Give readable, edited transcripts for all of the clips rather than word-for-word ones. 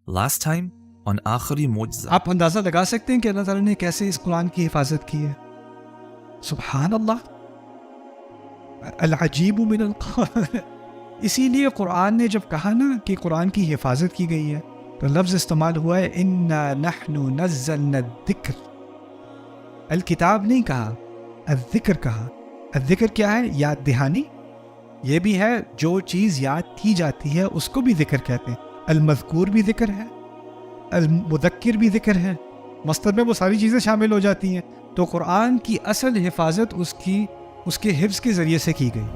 Last time on آخری معجزہ. آپ اندازہ لگا سکتے ہیں کہ اللہ تعالیٰ نے کیسے اس قرآن کی حفاظت کی ہے. سبحان اللہ. العجیب من القرآن. اسی لیے قرآن نے جب کہا نا کہ قرآن کی حفاظت کی گئی ہے تو لفظ استعمال ہوا ہے انا نحن نزلنا الذکر. الکتاب نہیں کہا، الذکر کہا. الذکر کیا ہے؟ یاد دہانی. یہ بھی ہے جو چیز یاد کی جاتی ہے اس کو بھی ذکر کہتے ہیں. المذکور بھی ذکر ہے، المذکر بھی ذکر ہے. مصدر میں وہ ساری چیزیں شامل ہو جاتی ہیں. تو قرآن کی اصل حفاظت اس کے حفظ کے ذریعے سے کی گئی.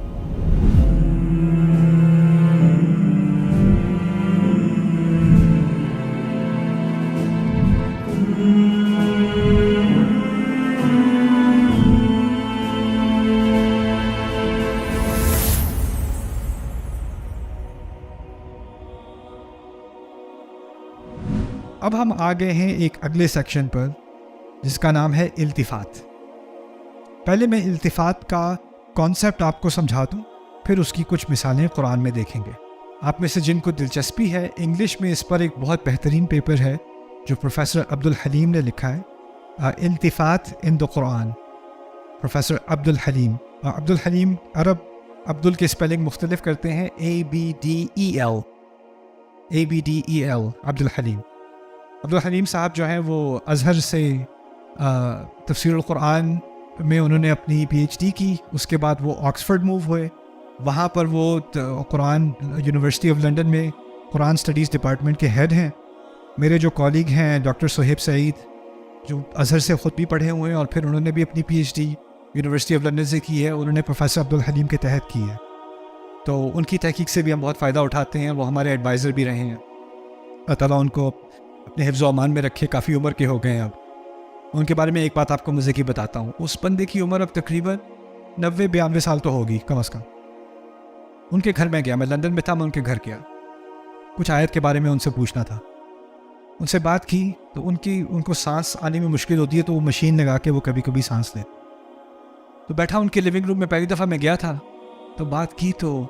اب ہم آ گئے ہیں ایک اگلے سیکشن پر جس کا نام ہے التفات. پہلے میں التفات کا کانسیپٹ آپ کو سمجھا دوں، پھر اس کی کچھ مثالیں قرآن میں دیکھیں گے. آپ میں سے جن کو دلچسپی ہے، انگلش میں اس پر ایک بہت بہترین پیپر ہے جو پروفیسر عبد الحلیم نے لکھا ہے، التفات ان دا قرآن. پروفیسر عبد الحلیم. عبد الحلیم عرب عبدال کے اسپیلنگ مختلف کرتے ہیں، ABDEL. عبد الحلیم. عبد الحلیم صاحب جو ہیں وہ ازہر سے تفسیر القرآن میں انہوں نے اپنی PhD کی. اس کے بعد وہ آکسفورڈ موو ہوئے. وہاں پر وہ قرآن یونیورسٹی آف لنڈن میں قرآن اسٹڈیز ڈپارٹمنٹ کے ہیڈ ہیں. میرے جو کالیگ ہیں ڈاکٹر صہیب سعید، جو ازہر سے خود بھی پڑھے ہوئے ہیں اور پھر انہوں نے بھی اپنی PhD یونیورسٹی آف لنڈن سے کی ہے، انہوں نے پروفیسر عبد الحلیم کے تحت کی ہے. تو ان کی تحقیق سے بھی ہم بہت فائدہ اٹھاتے ہیں. وہ ہمارے ایڈوائزر بھی رہے ہیں. اللہ تعالیٰ ان کو اپنے حفظ و امان میں رکھے. کافی عمر کے ہو گئے ہیں اب. ان کے بارے میں ایک بات آپ کو مزے کی بتاتا ہوں. اس بندے کی عمر اب تقریباً 90-92 سال تو ہوگی کم از کم. ان کے گھر میں گیا، میں لندن میں تھا، میں ان کے گھر گیا. کچھ آیت کے بارے میں ان سے پوچھنا تھا. ان سے بات کی تو ان کو سانس آنے میں مشکل ہوتی ہے، تو وہ مشین لگا کے وہ کبھی کبھی سانس لے. تو بیٹھا ان کے لیونگ روم میں، پہلی دفعہ میں گیا تھا تو بات کی. تو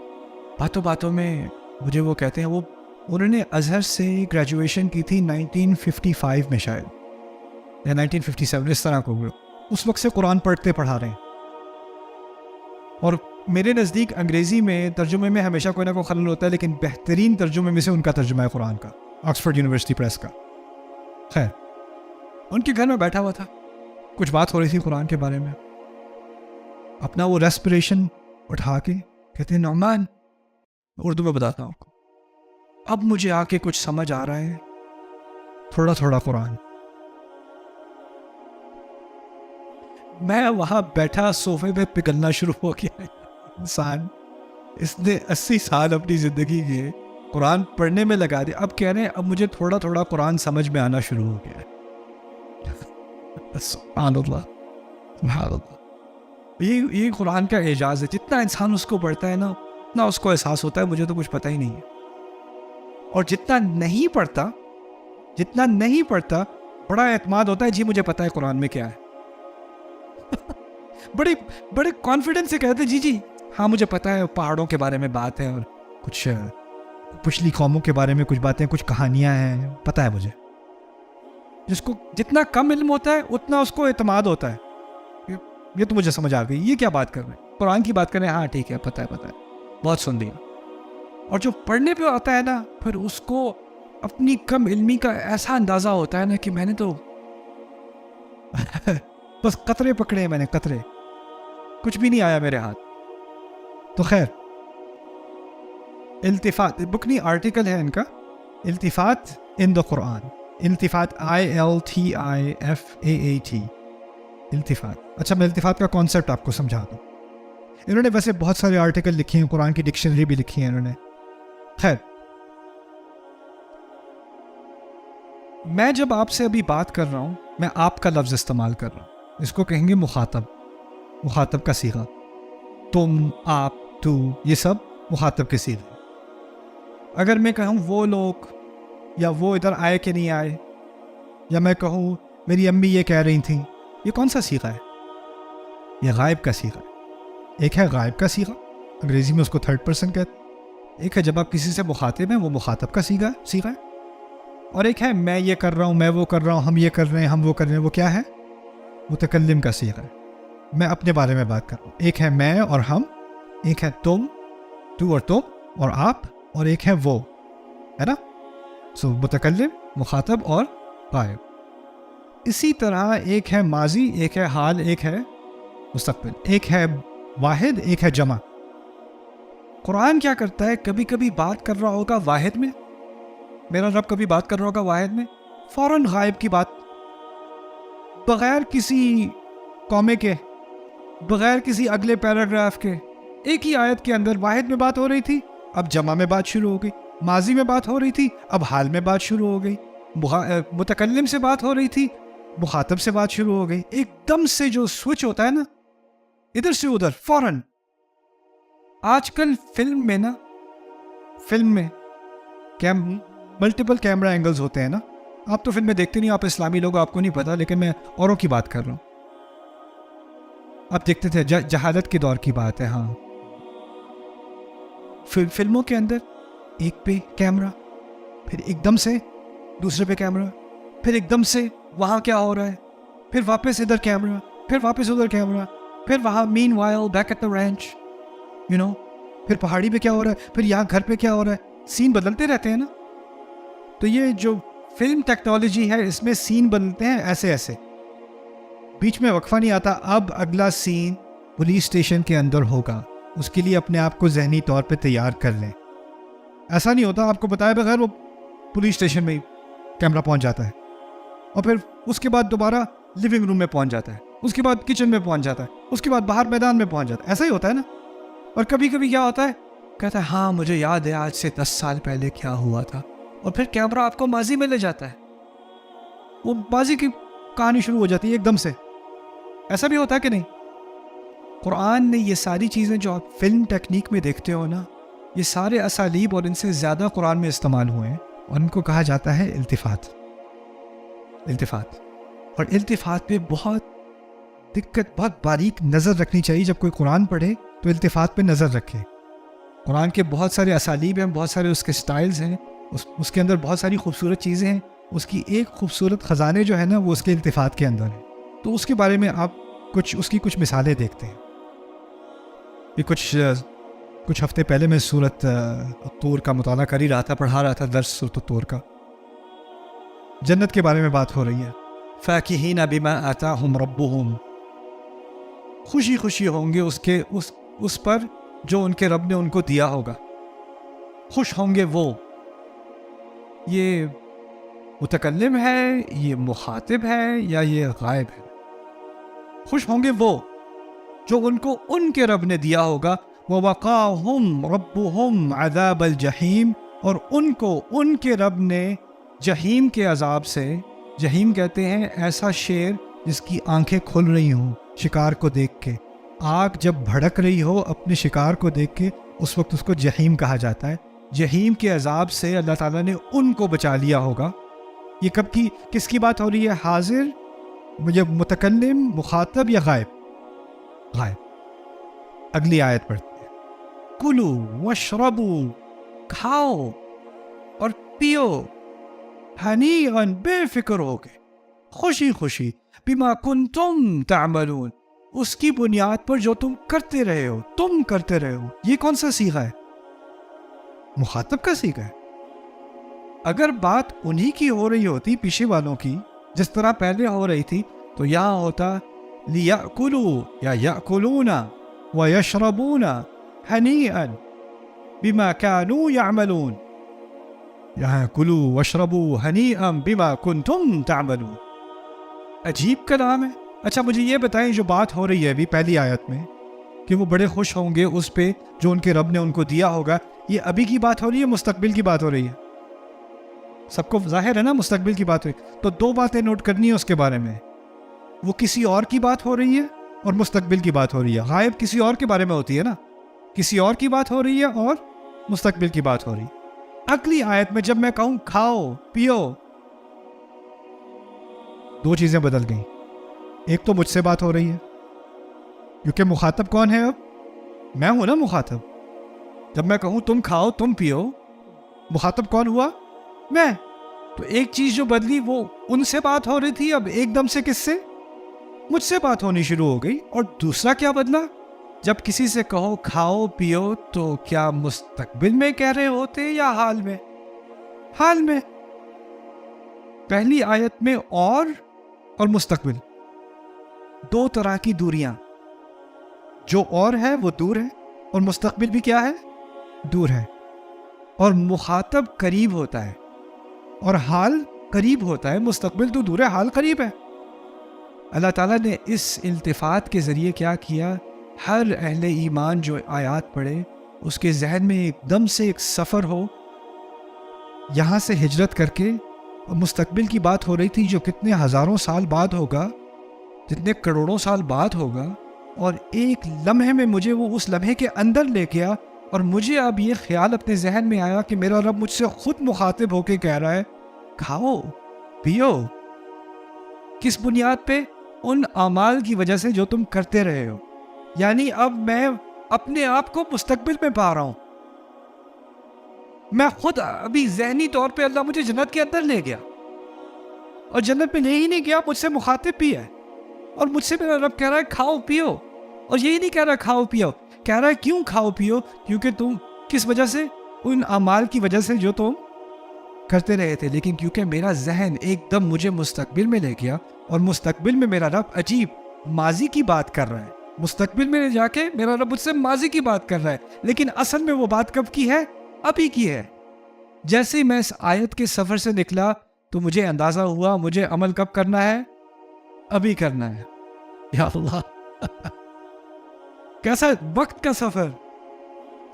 باتوں میں مجھے وہ کہتے ہیں انہوں نے ازہر سے گریجویشن کی تھی 1955 میں شاید یا 1957 اس طرح کو. اس وقت سے قرآن پڑھا رہے ہیں. اور میرے نزدیک انگریزی میں ترجمے میں ہمیشہ کوئی نہ کوئی خلل ہوتا ہے، لیکن بہترین ترجمے میں سے ان کا ترجمہ ہے قرآن کا، آکسفورڈ یونیورسٹی پریس کا. خیر، ان کے گھر میں بیٹھا ہوا تھا، کچھ بات ہو رہی تھی قرآن کے بارے میں. اپنا وہ ریسپریشن اٹھا کے کہتے ہیں نعمان، اردو میں بتاتا ہوں آپ کو، اب مجھے آ کے کچھ سمجھ آ رہا ہے تھوڑا تھوڑا قرآن. میں وہاں بیٹھا صوفے پہ پگھلنا شروع ہو گیا. انسان اس نے 80 سال اپنی زندگی کے قرآن پڑھنے میں لگا دیا، اب کہہ رہے ہیں اب مجھے تھوڑا تھوڑا قرآن سمجھ میں آنا شروع ہو گیا. سبحان اللہ، سبحان اللہ. یہ قرآن کا اعجاز ہے. جتنا انسان اس کو پڑھتا ہے نا اتنا اس کو احساس ہوتا ہے مجھے تو کچھ پتہ ہی نہیں ہے. اور جتنا نہیں پڑھتا بڑا اعتماد ہوتا ہے، جی مجھے پتہ ہے قرآن میں کیا ہے. بڑے کانفیڈنس سے کہتے ہیں جی ہاں مجھے پتہ ہے، پہاڑوں کے بارے میں بات ہے اور کچھ پچھلی قوموں کے بارے میں کچھ باتیں، کچھ کہانیاں ہیں، پتہ ہے مجھے. جس کو جتنا کم علم ہوتا ہے اتنا اس کو اعتماد ہوتا ہے، یہ تو مجھے سمجھ آ گئی، یہ کیا بات کر رہے ہیں، قرآن کی بات کر رہے ہیں، ہاں ٹھیک ہے، پتہ ہے بہت سن لیا. اور جو پڑھنے پہ آتا ہے نا پھر اس کو اپنی کم علمی کا ایسا اندازہ ہوتا ہے نا کہ میں نے تو بس قطرے پکڑے ہیں، میں نے قطرے، کچھ بھی نہیں آیا میرے ہاتھ. تو خیر، التفات بکنی آرٹیکل ہے ان کا، التفات ان دا قرآن. التفات ILTIFAAT، التفات. اچھا، میں التفات کا کانسیپٹ آپ کو سمجھا دوں. انہوں نے ویسے بہت سارے آرٹیکل لکھے ہیں، قرآن کی ڈکشنری بھی لکھی ہے انہوں نے. خیر، میں جب آپ سے ابھی بات کر رہا ہوں میں آپ کا لفظ استعمال کر رہا ہوں. اس کو کہیں گے مخاطب کا صیغہ. تم، آپ، تو، یہ سب مخاطب کے صیغے. اگر میں کہوں وہ لوگ، یا وہ ادھر آئے کہ نہیں آئے، یا میں کہوں میری امی یہ کہہ رہی تھیں، یہ کون سا صیغہ ہے؟ یہ غائب کا صیغہ ہے. ایک ہے غائب کا صیغہ، انگریزی میں اس کو 3rd person کہتے ہیں. ایک ہے جب آپ کسی سے مخاطب ہیں، وہ مخاطب کا صیغہ ہے. اور ایک ہے میں یہ کر رہا ہوں، میں وہ کر رہا ہوں، ہم یہ کر رہے ہیں، ہم وہ کر رہے ہیں. وہ کیا ہے؟ متکلم کا صیغہ ہے. میں اپنے بارے میں بات کر رہا ہوں. ایک ہے میں اور ہم، ایک ہے تم، تو اور تم اور آپ، اور ایک ہے وہ، ہے نا؟ سو متکلم، مخاطب اور غائب. اسی طرح ایک ہے ماضی، ایک ہے حال، ایک ہے مستقبل، ایک ہے واحد، ایک ہے جمع. قرآن کیا کرتا ہے؟ کبھی کبھی بات کر رہا ہوگا واحد میں، میرا رب کبھی بات کر رہا ہوگا واحد میں، فوراً غائب کی بات، بغیر کسی کومے کے، بغیر کسی اگلے پیراگراف کے، ایک ہی آیت کے اندر واحد میں بات ہو رہی تھی، اب جمع میں بات شروع ہو گئی. ماضی میں بات ہو رہی تھی، اب حال میں بات شروع ہو گئی. متکلم سے بات ہو رہی تھی، مخاطب سے بات شروع ہو گئی. ایک دم سے جو سوئچ ہوتا ہے نا، ادھر سے ادھر فوراً. آج کل فلم میں ملٹیپل کیمرہ اینگلز ہوتے ہیں نا. آپ تو فلمیں دیکھتے نہیں، آپ اسلامی لوگ، آپ کو نہیں پتا، لیکن میں اوروں کی بات کر رہا ہوں. آپ دیکھتے تھے، جہالت کے دور کی بات ہے. ہاں، فلموں کے اندر ایک پہ کیمرہ، پھر ایک دم سے دوسرے پہ کیمرہ، پھر ایک دم سے وہاں کیا ہو رہا ہے، پھر واپس ادھر کیمرہ، پھر واپس ادھر کیمرہ، پھر وہاں meanwhile back at the ranch, پھر پہاڑی پہ کیا ہو رہا ہے، پھر یہاں گھر پہ کیا ہو رہا ہے. سین بدلتے رہتے ہیں نا. تو یہ جو فلم ٹیکنالوجی ہے، اس میں سین بدلتے ہیں ایسے ایسے، بیچ میں وقفہ نہیں آتا. اب اگلا سین پولیس اسٹیشن کے اندر ہوگا، اس کے لیے اپنے آپ کو ذہنی طور پہ تیار کر لیں. ایسا نہیں ہوتا آپ کو بتائے بغیر وہ پولیس اسٹیشن میں ہی کیمرہ پہنچ جاتا ہے، اور پھر اس کے بعد دوبارہ لیونگ روم میں پہنچ جاتا ہے، اس کے بعد کچن میں پہنچ جاتا ہے، اس کے بعد باہر میدان میں پہنچ جاتا ہے. ایسا ہی ہوتا ہے نا. اور کبھی کبھی کیا ہوتا ہے، کہتا ہے ہاں مجھے یاد ہے آج سے 10 سال پہلے کیا ہوا تھا، اور پھر کیمرہ آپ کو ماضی میں لے جاتا ہے، وہ ماضی کی کہانی شروع ہو جاتی ہے ایک دم سے. ایسا بھی ہوتا ہے کہ نہیں؟ قرآن نے یہ ساری چیزیں جو آپ فلم ٹیکنیک میں دیکھتے ہو نا، یہ سارے اسالیب اور ان سے زیادہ قرآن میں استعمال ہوئے ہیں، اور ان کو کہا جاتا ہے التفات. اور التفات پہ بہت باریک نظر رکھنی چاہیے. جب کوئی قرآن پڑھے تو التفات پہ نظر رکھے. قرآن کے بہت سارے اسالیب ہیں، بہت سارے اس کے سٹائلز ہیں، اس کے اندر بہت ساری خوبصورت چیزیں ہیں. اس کی ایک خوبصورت خزانے جو ہے نا، وہ اس کے التفات کے اندر ہے. تو اس کے بارے میں آپ اس کی کچھ مثالیں دیکھتے ہیں. یہ کچھ ہفتے پہلے میں سورت طور کا مطالعہ کر ہی رہا تھا، پڑھا رہا تھا درس سورت طور کا. جنت کے بارے میں بات ہو رہی ہے. فاکہین بما آتاہم ربہم، خوشی خوشی ہوں گے اس پر جو ان کے رب نے ان کو دیا ہوگا. خوش ہوں گے وہ. یہ متکلم ہے، یہ مخاطب ہے، یا یہ غائب ہے؟ خوش ہوں گے وہ جو ان کو ان کے رب نے دیا ہوگا. وَوَقَاهُمْ رَبُّهُمْ عَذَابَ الْجَحِيمِ، اور ان کو ان کے رب نے جہیم کے عذاب سے، جہیم کہتے ہیں ایسا شیر جس کی آنکھیں کھل رہی ہوں شکار کو دیکھ کے. آگ جب بھڑک رہی ہو اپنے شکار کو دیکھ کے، اس وقت اس کو جہیم کہا جاتا ہے. جہیم کے عذاب سے اللہ تعالیٰ نے ان کو بچا لیا ہوگا. یہ کس کی بات ہو رہی ہے؟ حاضر، مجھے متکلم، مخاطب، یا غائب؟ غائب. اگلی آیت پڑھتے ہیں. کلو واشربو، کھاؤ اور پیو، ہنیئن، بے فکر ہو کے، خوشی خوشی، بما کنتم تعملون، اس کی بنیاد پر جو تم کرتے رہے ہو. یہ کون سا صیغہ ہے؟ مخاطب کا صیغہ ہے. اگر بات انہی کی ہو رہی ہوتی، پیچھے والوں کی، جس طرح پہلے ہو رہی تھی، تو یہاں ہوتا لیأکلوا یا یأکلون ویشربون ہنیئا بما كانوا یعملون. یہاں کلو واشربو ہنیئا بما کنتم تعملون. عجیب کلام ہے. اچھا مجھے یہ بتائیں، جو بات ہو رہی ہے ابھی پہلی آیت میں کہ وہ بڑے خوش ہوں گے اس پہ جو ان کے رب نے ان کو دیا ہوگا، یہ ابھی کی بات ہو رہی ہے، مستقبل کی بات ہو رہی ہے؟ سب کو ظاہر ہے نا مستقبل کی بات ہوئی. تو دو باتیں نوٹ کرنی ہے اس کے بارے میں. وہ کسی اور کی بات ہو رہی ہے اور مستقبل کی بات ہو رہی ہے. غائب کسی اور کے بارے میں ہوتی ہے نا، کسی اور کی بات ہو رہی ہے اور مستقبل کی بات ہو رہی ہے. اگلی آیت میں جب میں کہوں کھاؤ پیو، دو چیزیں بدل گئیں. ایک تو مجھ سے بات ہو رہی ہے، کیونکہ مخاطب کون ہے؟ اب میں ہوں نا مخاطب. جب میں کہوں تم کھاؤ تم پیو، مخاطب کون ہوا؟ میں. تو ایک چیز جو بدلی وہ ان سے بات ہو رہی تھی، اب ایک دم سے کس سے؟ مجھ سے بات ہونی شروع ہو گئی. اور دوسرا کیا بدلا؟ جب کسی سے کہو کھاؤ پیو تو کیا مستقبل میں کہہ رہے ہوتے یا حال میں؟ حال میں. پہلی آیت میں اور مستقبل دو طرح کی دوریاں. جو اور ہے وہ دور ہے، اور مستقبل بھی کیا ہے؟ دور ہے. اور مخاطب قریب ہوتا ہے اور حال قریب ہوتا ہے. مستقبل تو دور ہے، حال قریب ہے. اللہ تعالیٰ نے اس التفات کے ذریعے کیا کیا؟ ہر اہل ایمان جو آیات پڑھے اس کے ذہن میں ایک دم سے ایک سفر ہو. یہاں سے ہجرت کر کے مستقبل کی بات ہو رہی تھی جو کتنے ہزاروں سال بعد ہوگا، جتنے کروڑوں سال بعد ہوگا، اور ایک لمحے میں مجھے وہ اس لمحے کے اندر لے گیا. اور مجھے اب یہ خیال اپنے ذہن میں آیا کہ میرا رب مجھ سے خود مخاطب ہو کے کہہ رہا ہے کھاؤ پیو. کس بنیاد پہ؟ ان اعمال کی وجہ سے جو تم کرتے رہے ہو. یعنی اب میں اپنے آپ کو مستقبل میں پا رہا ہوں. میں خود ابھی ذہنی طور پہ اللہ مجھے جنت کے اندر لے گیا، اور جنت میں لے ہی نہیں گیا، مجھ سے مخاطب بھی ہے. اور مجھ سے میرا رب کہہ رہا ہے کھاؤ پیو. اور یہی نہیں کہہ رہا کھاؤ پیو، کہہ رہا ہے کیوں کھاؤ پیو؟ کیونکہ تم کس وجہ سے؟ ان اعمال کی وجہ سے جو تم کرتے رہے تھے. لیکن کیونکہ میرا ذہن ایک دم مجھے مستقبل میں لے گیا، اور مستقبل میں میرا رب عجیب ماضی کی بات کر رہا ہے. مستقبل میں جا کے میرا رب مجھ سے ماضی کی بات کر رہا ہے، لیکن اصل میں وہ بات کب کی ہے؟ ابھی کی ہے. جیسے ہی میں اس آیت کے سفر سے نکلا تو مجھے اندازہ ہوا مجھے عمل کب کرنا ہے؟ ابھی کرنا ہے. یا اللہ کیسا وقت کا سفر.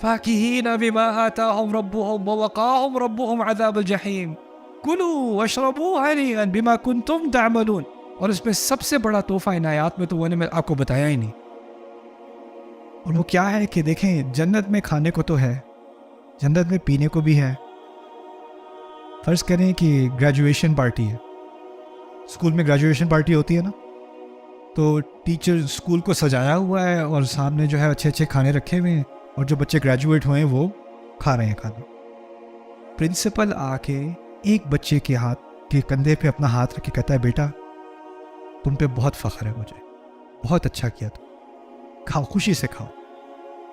فاکہین بما آتاہم ربہم ووقاہم ربہم عذاب الجحیم کلوا واشربوا ہنیئا بما کنتم تعملون. اور اس میں سب سے بڑا تحفہ ان آیات میں تو وہ نے میں آپ کو بتایا ہی نہیں. اور وہ کیا ہے کہ دیکھیں جنت میں کھانے کو تو ہے، جنت میں پینے کو بھی ہے. فرض کریں کہ گریجویشن پارٹی ہے، اسکول میں گریجویشن پارٹی ہوتی ہے نا، تو ٹیچر اسکول کو سجایا ہوا ہے اور سامنے جو ہے اچھے اچھے کھانے رکھے ہوئے ہیں، اور جو بچے گریجویٹ ہوئے ہیں وہ کھا رہے ہیں کھانا. پرنسپل آ کے ایک بچے کے ہاتھ کے کندھے پہ اپنا ہاتھ رکھ کے کہتا ہے بیٹا تم پہ بہت فخر ہے، مجھے بہت اچھا کیا تم، کھاؤ خوشی سے کھاؤ،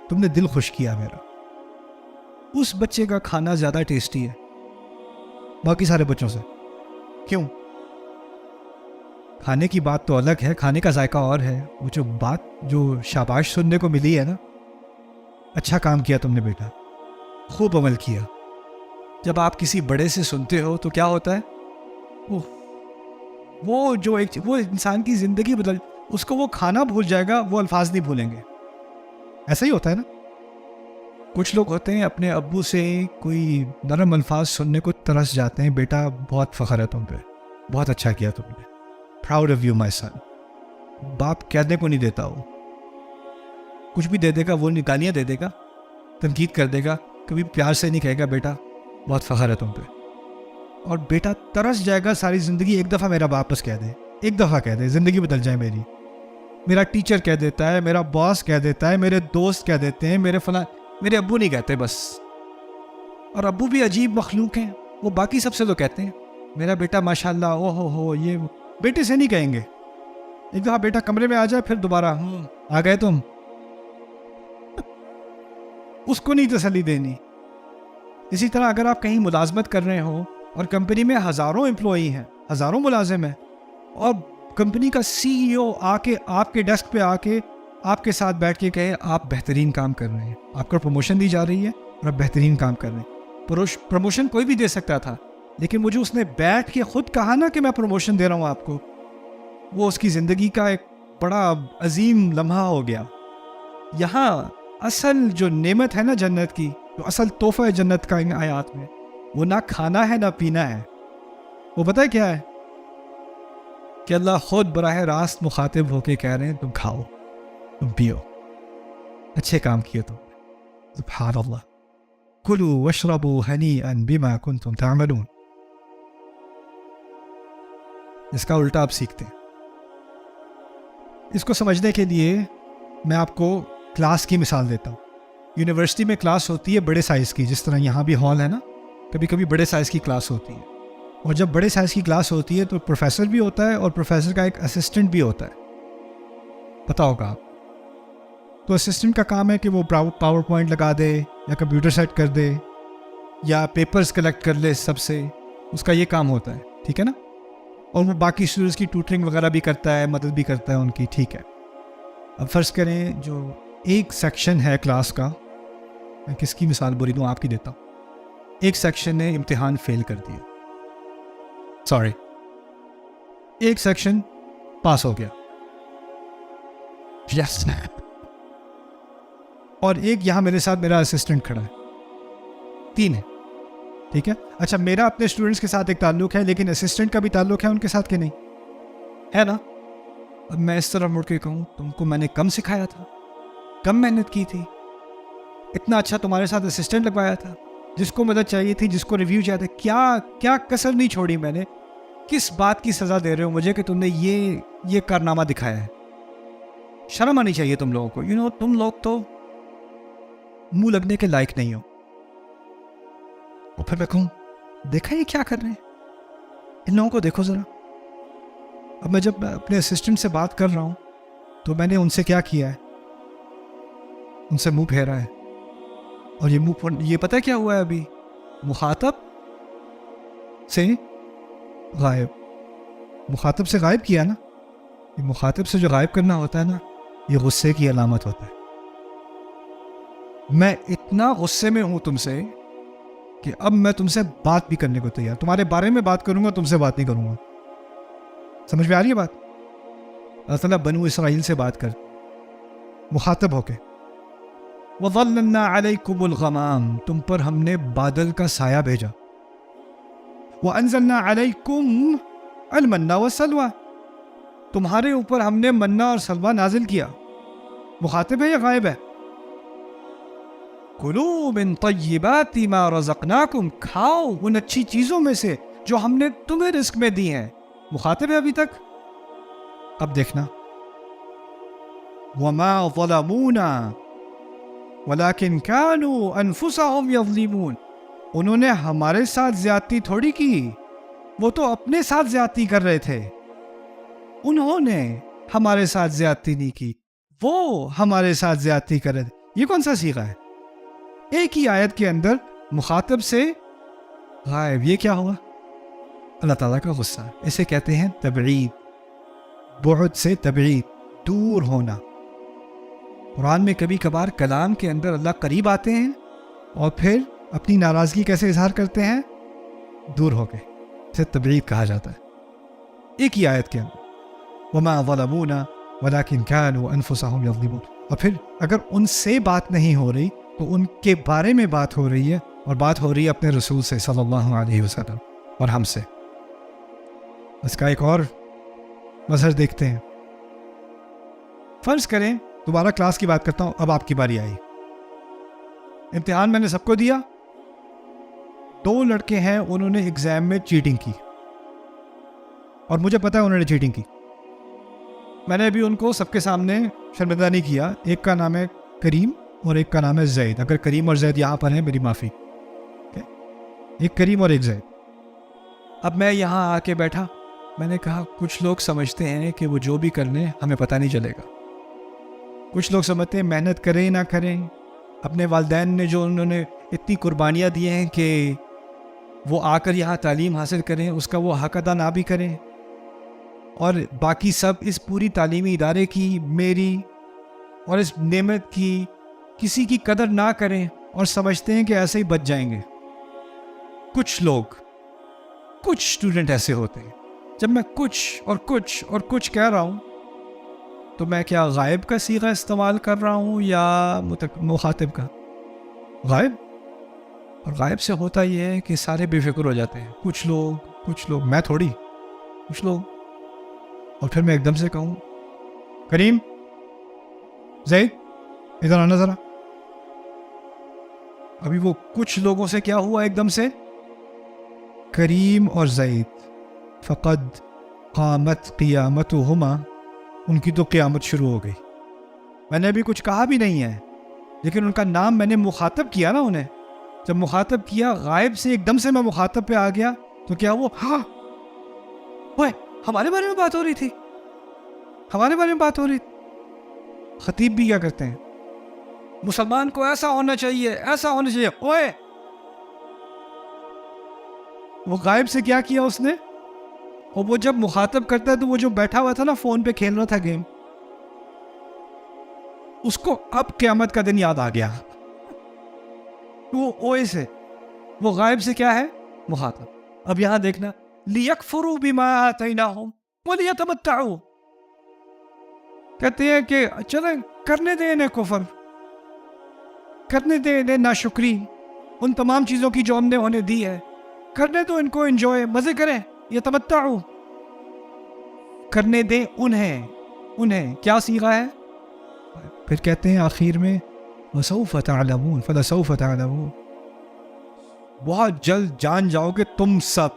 تم نے دل خوش کیا میرا. اس بچے کا کھانا زیادہ ٹیسٹی ہے باقی سارے بچوں سے. کیوں؟ کھانے کی بات تو الگ ہے، کھانے کا ذائقہ اور ہے. وہ جو بات جو شاباش سننے کو ملی ہے نا، اچھا کام کیا تم نے بیٹا، خوب عمل کیا. جب آپ کسی بڑے سے سنتے ہو تو کیا ہوتا ہے؟ وہ جو وہ انسان کی زندگی بدل، اس کو وہ کھانا بھول جائے گا، وہ الفاظ نہیں بھولیں گے. ایسا ہی ہوتا ہے نا. کچھ لوگ ہوتے ہیں اپنے ابو سے کوئی نرم الفاظ سننے کو ترس جاتے ہیں، بیٹا بہت فخر ہے تم پہ، بہت اچھا کیا تم نے، پراؤڈ آف یو مائی سن. باپ کہنے کو نہیں دیتا، وہ کچھ بھی دے دے گا، وہ گالیاں دے دے گا، تنقید کر دے گا، کبھی پیار سے نہیں کہے گا بیٹا بہت فخر ہے تم پہ. اور بیٹا ترس جائے گا ساری زندگی، ایک دفعہ میرا باپ بس کہہ دے، ایک دفعہ کہہ دے، زندگی بدل جائے میری. میرا ٹیچر کہہ دیتا ہے، میرا باس کہہ دیتا ہے، میرے دوست کہہ دیتے ہیں، میرے فلاں، میرے ابو نہیں کہتے بس. اور ابو بھی عجیب مخلوق ہیں، وہ باقی سب سے تو کہتے ہیں میرا بیٹا ماشاءاللہ، او ہو یہ. بیٹے سے نہیں کہیں گے. ایک دفعہ بیٹا کمرے میں آ جائے پھر دوبارہ آ گئے تم، اس کو نہیں تسلی دینی. اسی طرح اگر آپ کہیں ملازمت کر رہے ہو اور کمپنی میں ہزاروں امپلائی ہیں، ہزاروں ملازم ہیں، اور کمپنی کا سی ای او آ کے آپ کے ڈیسک پہ آ کے آپ کے ساتھ بیٹھ کے کہے آپ بہترین کام کر رہے ہیں، آپ کو پروموشن دی جا رہی ہے اور آپ بہترین کام کر رہے ہیں. پروموشن کوئی بھی دے سکتا تھا، لیکن مجھے اس نے بیٹھ کے خود کہا نا کہ میں پروموشن دے رہا ہوں آپ کو، وہ اس کی زندگی کا ایک بڑا عظیم لمحہ ہو گیا. یہاں اصل جو نعمت ہے نا جنت کی، جو اصل تحفہ ہے جنت کا ان آیات میں، وہ نہ کھانا ہے نہ پینا ہے. وہ پتہ ہے کیا ہے؟ کہ اللہ خود براہ راست مخاطب ہو کے کہہ رہے ہیں تم کھاؤ، تم پیو، اچھے کام کیے تم. سبحان اللہ. کلوا واشربوا ہنیئا بما کنتم تعملون. اس کا الٹا آپ سیکھتے ہیں. اس کو سمجھنے کے لیے میں آپ کو کلاس کی مثال دیتا ہوں. یونیورسٹی میں کلاس ہوتی ہے بڑے سائز کی، جس طرح یہاں بھی ہال ہے نا، کبھی کبھی بڑے سائز کی کلاس ہوتی ہے. اور جب بڑے سائز کی کلاس ہوتی ہے تو پروفیسر بھی ہوتا ہے اور پروفیسر کا ایک اسسٹنٹ بھی ہوتا ہے، پتہ ہوگا آپ. تو اسسٹنٹ کا کام ہے کہ وہ پاور پوائنٹ لگا دے یا کمپیوٹر سیٹ کر دے یا پیپرز کلیکٹ کر لے سب سے، اس کا یہ کام ہوتا ہے، ٹھیک ہے نا. اور وہ باقی اسٹوڈنٹس کی ٹیوٹرنگ وغیرہ بھی کرتا ہے، مدد بھی کرتا ہے ان کی، ٹھیک ہے. اب فرض کریں جو ایک سیکشن ہے کلاس کا، میں کس کی مثال بری دوں، آپ کی دیتا ہوں. ایک سیکشن نے امتحان فیل کر دیا، سوری، ایک سیکشن پاس ہو گیا، یس، اور ایک یہاں میرے ساتھ میرا اسسٹنٹ کھڑا ہے، 3 ہے، ٹھیک ہے. اچھا، میرا اپنے اسٹوڈنٹس کے ساتھ ایک تعلق ہے، لیکن اسسٹنٹ کا بھی تعلق ہے ان کے ساتھ کہ نہیں ہے نا. اب میں اس طرح مڑ کے کہوں تم کو میں نے کم سکھایا تھا، کم محنت کی تھی، اتنا اچھا تمہارے ساتھ اسسٹنٹ لگوایا تھا، جس کو مدد چاہیے تھی، جس کو ریویو چاہتے، کیا کسر نہیں چھوڑی میں نے. کس بات کی سزا دے رہے ہو مجھے کہ تم نے یہ کارنامہ دکھایا ہے؟ شرم آنی چاہیے تم لوگوں کو. تم لوگ تو منہ لگنے کے لائق نہیں ہو. اور پھر میں کہوں دیکھا یہ کیا کر رہے ہیں، ان لوگوں کو دیکھو ذرا. اب میں جب اپنے اسسٹنٹ سے بات کر رہا ہوں تو میں نے ان سے کیا کیا ہے، ان سے منہ پھیرا ہے. اور یہ پتہ کیا ہوا ہے ابھی، مخاطب سے غائب، مخاطب سے غائب کیا نا. یہ مخاطب سے جو غائب کرنا ہوتا ہے نا، یہ غصے کی علامت ہوتا ہے. میں اتنا غصے میں ہوں تم سے کہ اب میں تم سے بات بھی کرنے کو تیار، تمہارے بارے میں بات کروں گا، تم سے بات نہیں کروں گا. سمجھ میں آ رہی ہے بات؟ اللہ تعالیٰ بنو اسرائیل سے بات کر مخاطب ہو کے، وَظَلَّلْنَا عَلَيْكُمُ الْغَمَامَ، تم پر ہم نے بادل کا سایہ بھیجا. وَأَنزَلْنَا عَلَيْكُمْ الْمَنَّ وَالسَّلْوَىٰ، تمہارے اوپر ہم نے منہ اور سلوہ نازل کیا. مخاطب ہے یا غائب ہے؟ کُلُوا مِن طَیِّبَاتِ مَا رَزَقْنَاکُمْ، کھاؤ ان اچھی چیزوں میں سے جو ہم نے تمہیں رزق میں دی ہیں. مخاطب ہے ابھی تک. اب دیکھنا، وَمَا ظَلَمُونَا وَلَٰكِنْ كَانُوا أَنفُسَهُمْ يَظْلِمُونَ، انہوں نے ہمارے ساتھ زیادتی تھوڑی کی، وہ تو اپنے ساتھ زیادتی کر رہے تھے. انہوں نے ہمارے ساتھ زیادتی نہیں کی، وہ ہمارے ساتھ زیادتی کر رہے تھے. یہ کون سا صیغہ ہے؟ ایک ہی آیت کے اندر مخاطب سے غائب. یہ کیا ہوا؟ اللہ تعالیٰ کا غصہ. اسے کہتے ہیں تبعید، بعد سے تبعید، دور ہونا. قرآن میں کبھی کبھار کلام کے اندر اللہ قریب آتے ہیں اور پھر اپنی ناراضگی کیسے اظہار کرتے ہیں؟ دور ہو کے. اسے تبعید کہا جاتا ہے. ایک ہی آیت کے اندر وَمَا ظَلَمُونَا وَلَٰكِنْ كَانُوا أَنفُسَهُمْ يَظْلِمُونَ. اور پھر اگر ان سے بات نہیں ہو رہی تو ان کے بارے میں بات ہو رہی ہے، اور بات ہو رہی ہے اپنے رسول سے صلی اللہ علیہ وسلم اور ہم سے. اس کا ایک اور مظہر دیکھتے ہیں. فرض کریں، دوبارہ کلاس کی بات کرتا ہوں، اب آپ کی باری آئی. امتحان میں نے سب کو دیا. 2 لڑکے ہیں، انہوں نے ایگزام میں چیٹنگ کی اور مجھے پتا ہے انہوں نے چیٹنگ کی. میں نے ابھی ان کو سب کے سامنے شرمندہ نہیں کیا. ایک کا نام ہے کریم اور ایک کا نام ہے زید. اگر کریم اور زید یہاں پر ہیں میری معافی. ایک کریم اور ایک زید. اب میں یہاں آ کے بیٹھا، میں نے کہا کچھ لوگ سمجھتے ہیں کہ وہ جو بھی کر لیں ہمیں پتہ نہیں چلے گا. کچھ لوگ سمجھتے ہیں محنت کریں نہ کریں، اپنے والدین نے جو انہوں نے اتنی قربانیاں دی ہیں کہ وہ آ کر یہاں تعلیم حاصل کریں، اس کا وہ حق ادا نہ بھی کریں، اور باقی سب اس پوری تعلیمی ادارے کی، میری اور اس نعمت کی کسی کی قدر نہ کریں اور سمجھتے ہیں کہ ایسے ہی بچ جائیں گے. کچھ لوگ، کچھ اسٹوڈنٹ ایسے ہوتے ہیں. جب میں کچھ کہہ رہا ہوں تو میں کیا غائب کا صیغہ استعمال کر رہا ہوں یا مخاطب کا؟ غائب. اور غائب سے ہوتا یہ ہے کہ سارے بے فکر ہو جاتے ہیں. کچھ لوگ، میں تھوڑی، کچھ لوگ. اور پھر میں ایک دم سے کہوں کریم، زید، ادھر آنا ذرا. ابھی وہ کچھ لوگوں سے کیا ہوا ایک دم سے؟ کریم اور زید، فقد قامت قیامتہما، ان کی تو قیامت شروع ہو گئی. میں نے ابھی کچھ کہا بھی نہیں ہے، لیکن ان کا نام میں نے مخاطب کیا نا انہیں. جب مخاطب کیا، غائب سے ایک دم سے میں مخاطب پہ آ گیا. تو کیا وہ ہاں وہ ہمارے بارے میں بات ہو رہی تھی، ہمارے بارے میں بات ہو رہی تھی. خطیب بھی کیا کرتے ہیں، مسلمان کو ایسا ہونا چاہیے، ایسا ہونا چاہیے. اوئے وہ غائب سے کیا کیا اس نے، اور وہ جب مخاطب کرتا ہے تو وہ جو بیٹھا ہوا تھا نا فون پہ کھیل رہا تھا گیم، اس کو اب قیامت کا دن یاد آ گیا. وہ اوئے سے، وہ غائب سے کیا ہے، مخاطب. اب یہاں دیکھنا، لِيَكْفُرُوا بِمَا آتَيْنَاهُمْ وَلِيَتَمَتَّعُوا، کہتے ہیں کہ چلیں کرنے دیں انہیں کفر، کرنے دیں انہیں ناشکری ان تمام چیزوں کی جو ہم نے انہیں دی ہے، کرنے دو ان کو، انجوائے، مزے کریں. یتمتعوا، کرنے دیں انہیں کیا صیغہ ہے. پھر کہتے ہیں آخر میں وَسَوْفَ تَعْلَمُونَ فَلَسَوْفَ تَعْلَمُونَ، بہت جلد جان جاؤ گے تم سب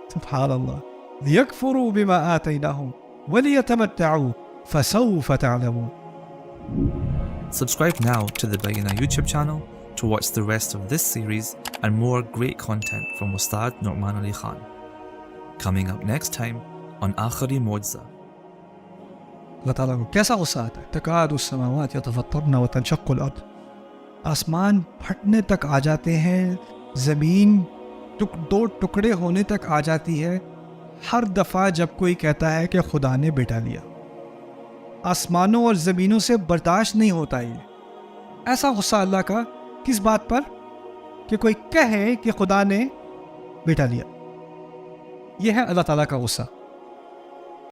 سبحان اللہ. لِيَكْفُرُوا بِمَا آتَيْنَاهُمْ وَلِيَتَمَتَّعُوا فَسَوْفَ تَعْلَمُونَ. Subscribe now to the Bayina YouTube channel to watch the rest of this series and more great content from Ustad Nu'man Ali Khan. Coming up next time on Akhari Mojza. اللہ تعالیٰ کو کیسا غصہ آتا ہے. تکاد السماوات یتفطرن وتنشق الارض، آسمان پھٹنے تک آ جاتے ہیں، زمین دو ٹکڑے ہونے تک آ جاتی ہے ہر دفعہ جب کوئی کہتا ہے کہ خدا نے بیٹا لیا. آسمانوں اور زمینوں سے برداشت نہیں ہوتا یہ ایسا غصہ اللہ کا. کس بات پر؟ کہ کوئی کہے کہ خدا نے بیٹا لیا. یہ ہے اللہ تعالیٰ کا غصہ.